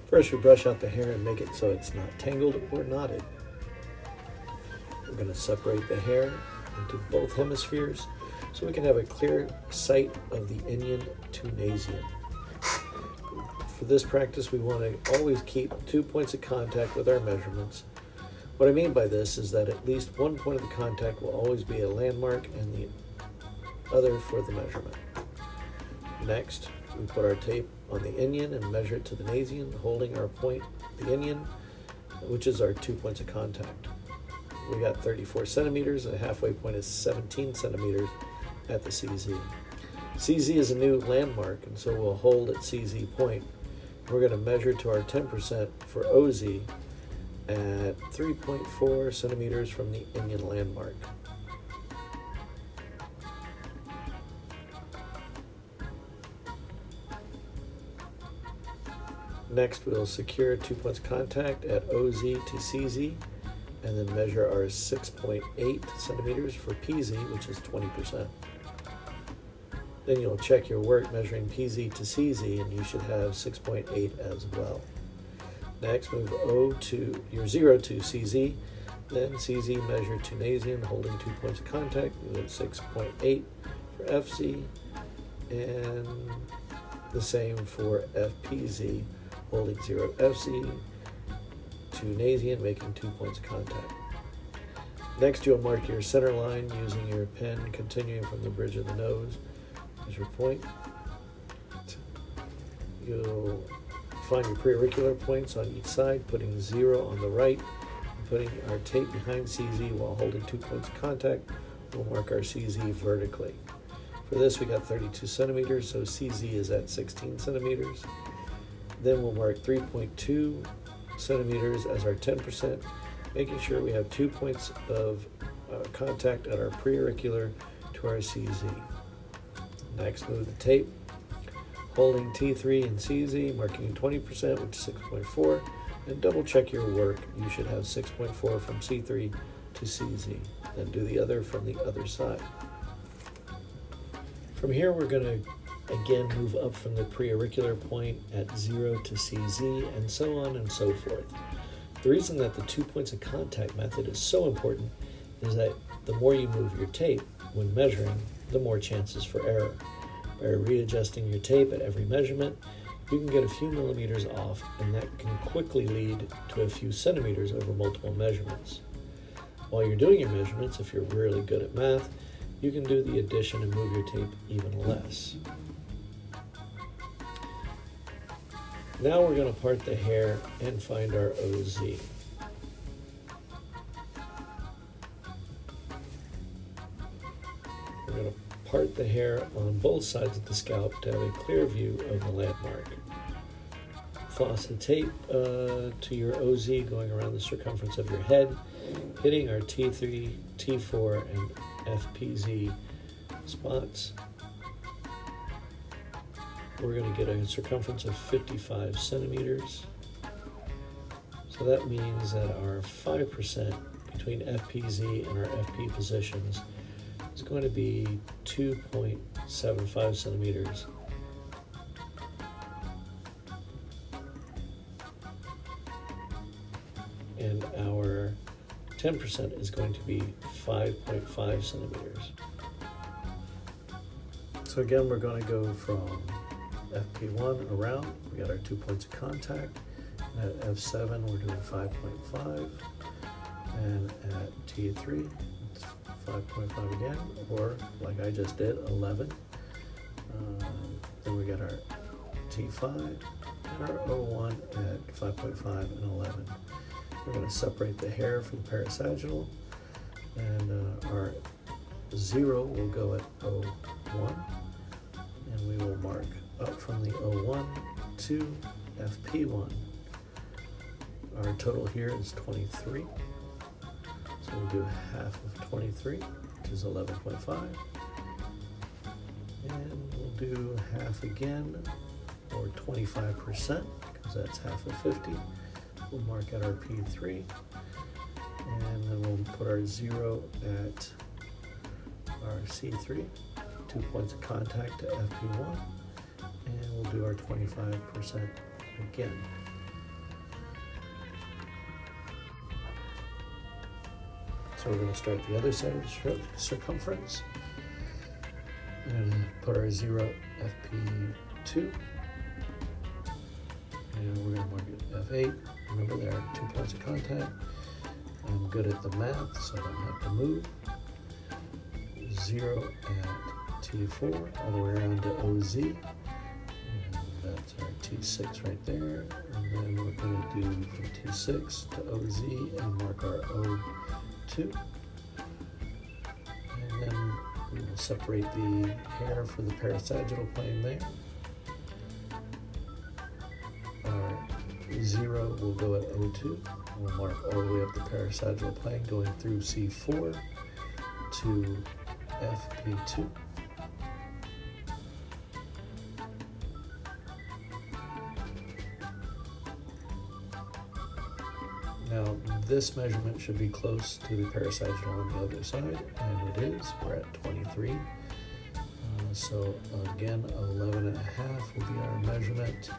First, we brush out the hair and make it so it's not tangled or knotted. We're going to separate the hair into both hemispheres so we can have a clear sight of the inion to nasien. For this practice, we want to always keep 2 points of contact with our measurements. What I mean by this is that at least one point of the contact will always be a landmark and the other for the measurement. Next, we put our tape on the inion and measure it to the nasien, holding our point, the inion, which is our 2 points of contact. We got 34 centimeters, and the halfway point is 17 centimeters at the CZ. CZ is a new landmark, and so we'll hold at CZ point. We're going to measure to our 10% for OZ at 3.4 centimeters from the inion landmark. Next, we'll secure 2 points of contact at OZ to CZ, and then measure our 6.8 centimeters for PZ, which is 20%. Then you'll check your work measuring PZ to CZ, and you should have 6.8 as well. Next, move your 0 to CZ, then CZ measure to nasien, holding 2 points of contact, move at 6.8 for FC, and the same for FPZ, holding 0 FC to nasien, making 2 points of contact. Next, you'll mark your center line using your pen, continuing from the bridge of the nose as your point. You'll find your preauricular points on each side, putting 0 on the right, and putting our tape behind CZ while holding 2 points of contact. We'll mark our CZ vertically. For this, we got 32 centimeters, so CZ is at 16 centimeters. Then we'll mark 3.2 centimeters as our 10%, making sure we have 2 points of contact at our preauricular to our CZ. Next, move the tape, holding T3 and CZ, marking 20%, which is 6.4, and double check your work. You should have 6.4 from C3 to CZ. Then do the other from the other side. From here, we're going to again move up from the preauricular point at 0 to CZ, and so on and so forth. The reason that the 2 points of contact method is so important is that the more you move your tape when measuring, the more chances for error. By readjusting your tape at every measurement, you can get a few millimeters off, and that can quickly lead to a few centimeters over multiple measurements. While you're doing your measurements, if you're really good at math, you can do the addition and move your tape even less. Now we're going to part the hair and find our OZ. We're going to part the hair on both sides of the scalp to have a clear view of the landmark. Floss the tape to your OZ going around the circumference of your head, hitting our T3, T4, and FPZ spots. We're going to get a circumference of 55 centimeters. So that means that our 5% between FPZ and our FP positions is going to be 2.75 centimeters. And our 10% is going to be 5.5 centimeters. So again, we're going to go from FP1 around. We got our 2 points of contact. At F7, we're doing 5.5. And at T3, it's 5.5 again, or like I just did, 11. Then we got our T5 and our O1 at 5.5 and 11. We're going to separate the hair from the parasagittal, and our 0 will go at O1, and we will mark up from the O1 to FP1. Our total here is 23, so we'll do half of 23, which is 11.5, and we'll do half again, or 25%, because that's half of 50. We'll mark out our P3, and then we'll put our 0 at our C3, 2 points of contact to FP1, and we'll do our 25% again. So we're going to start the other side of the circumference. And put our 0 FP2. And we're going to mark it F8. Remember, there are 2 points of contact. I'm good at the math, so I don't have to move. 0 at T4, all the way around to OZ. And that's our T6 right there. And then we're going to do from T6 to OZ and mark our O2. And then we will separate the hair for the parasagittal plane there. Our 0 will go at O2. We'll mark all the way up the parasagittal plane going through C4 to FP2. Now this measurement should be close to the parasagittal on the other side, and it is. We're at 23. So again, 11 and a half will be our measurement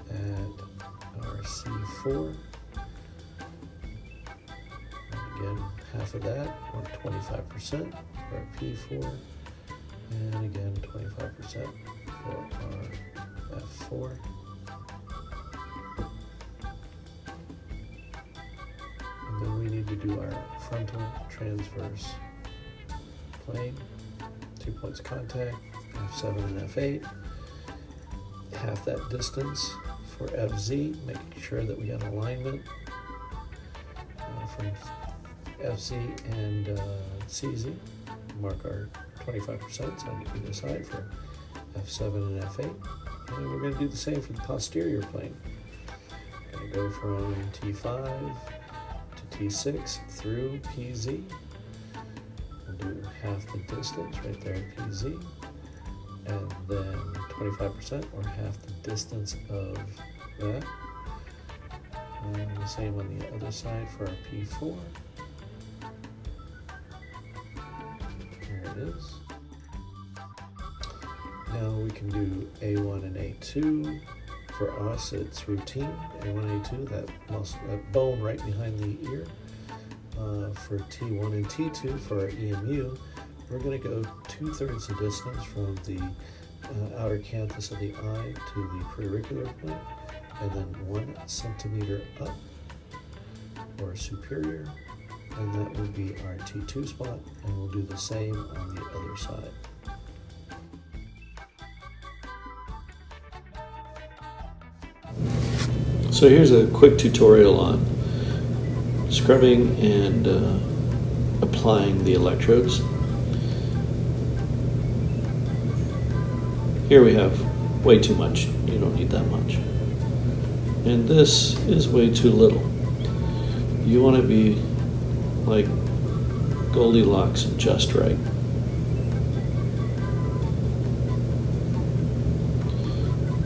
at our C4. And again, half of that, or 25% for our P4, and again 25% for our F4. And then we need to do our frontal transverse plane, 2 points of contact, F7 and F8. Half that distance for FZ, making sure that we got alignment from FC and CZ. Mark our 25% on either side for F7 and F8. And we're going to do the same for the posterior plane. We're going to go from T5 to T6 through PZ. We'll do half the distance right there at PZ. And then 25% or half the distance of that. And the same on the other side for our P4. There it is. Now we can do A1 and A2. For us, it's routine. A1, A2, that bone right behind the ear. For T1 and T2, for our EMU, we're going to go 2/3 the distance from the outer canthus of the eye to the preauricular point, and then 1 centimeter up or superior, and that will be our T2 spot, and we'll do the same on the other side. So here's a quick tutorial on scrubbing and applying the electrodes. Here we have way too much. You don't need that much. And this is way too little. You want to be like Goldilocks, just right.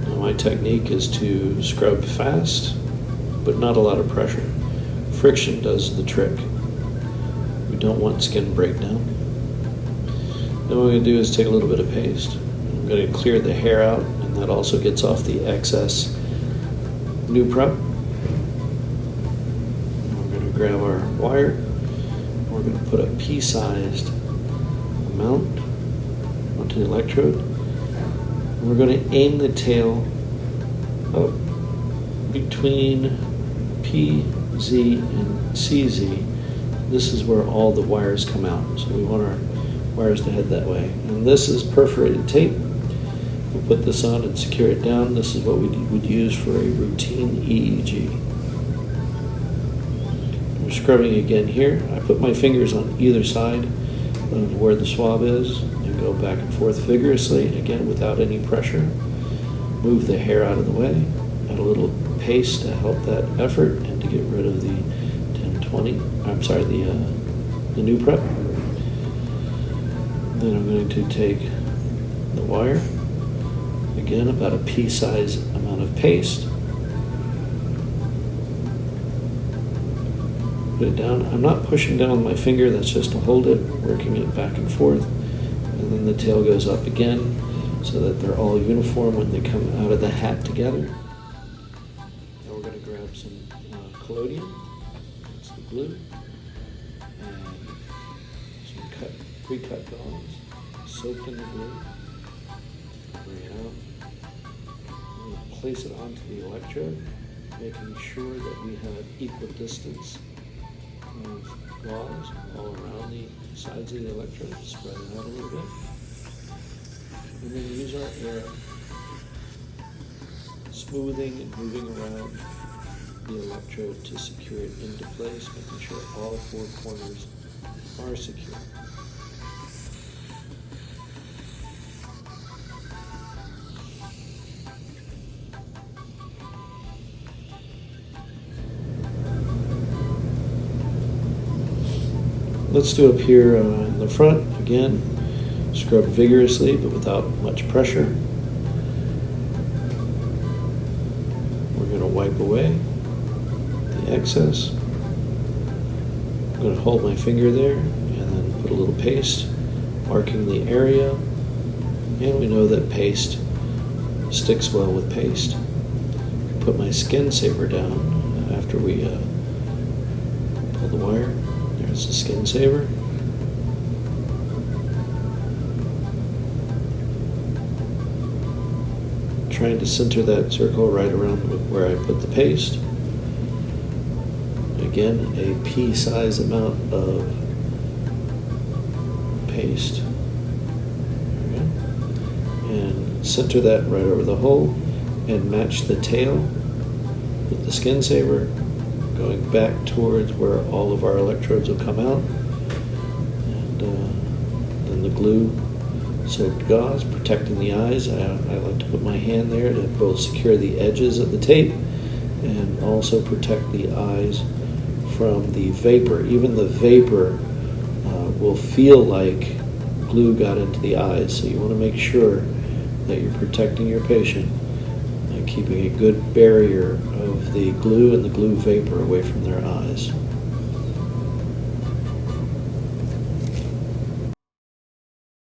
Now my technique is to scrub fast, but not a lot of pressure. Friction does the trick. We don't want skin breakdown. Then what we're going to do is take a little bit of paste. I'm going to clear the hair out, and that also gets off the excess new prep. We're going to grab our wire. We're going to put a pea-sized amount onto the electrode. And we're going to aim the tail up between PZ and CZ. This is where all the wires come out. So we want our wires to head that way. And this is perforated tape. We'll put this on and secure it down. This is what we would use for a routine EEG. We're scrubbing again here. I put my fingers on either side of where the swab is and go back and forth vigorously, again without any pressure. Move the hair out of the way. Add a little paste to help that effort and to get rid of the 1020. I'm sorry, the new prep. Then I'm going to take the wire. Again, about a pea-sized amount of paste. Put it down. I'm not pushing down with my finger, that's just to hold it, working it back and forth. And then the tail goes up again so that they're all uniform when they come out of the hat together. Now we're going to grab some collodion, that's the glue, and pre-cut gauze, soaked in the glue. Bring it out. I'm going to place it onto the electrode, making sure that we have equal distance of gauze all around the sides of the electrode. Spread it out a little bit. And then use our air, smoothing and moving around the electrode to secure it into place, making sure all four corners are secure. Let's do up here in the front again. Scrub vigorously but without much pressure. We're going to wipe away the excess. I'm going to hold my finger there and then put a little paste, marking the area. And we know that paste sticks well with paste. Put my skin saver down after we pull the wire. There's the skin saver. Trying to center that circle right around where I put the paste. Again, a pea-size amount of paste. And center that right over the hole and match the tail with the skin saver, going back towards where all of our electrodes will come out. And then the glue soaked gauze, protecting the eyes. I like to put my hand there to both secure the edges of the tape and also protect the eyes from the vapor. Even the vapor will feel like glue got into the eyes, so you want to make sure that you're protecting your patient and keeping a good barrier of the glue and the glue vapor away from their eyes.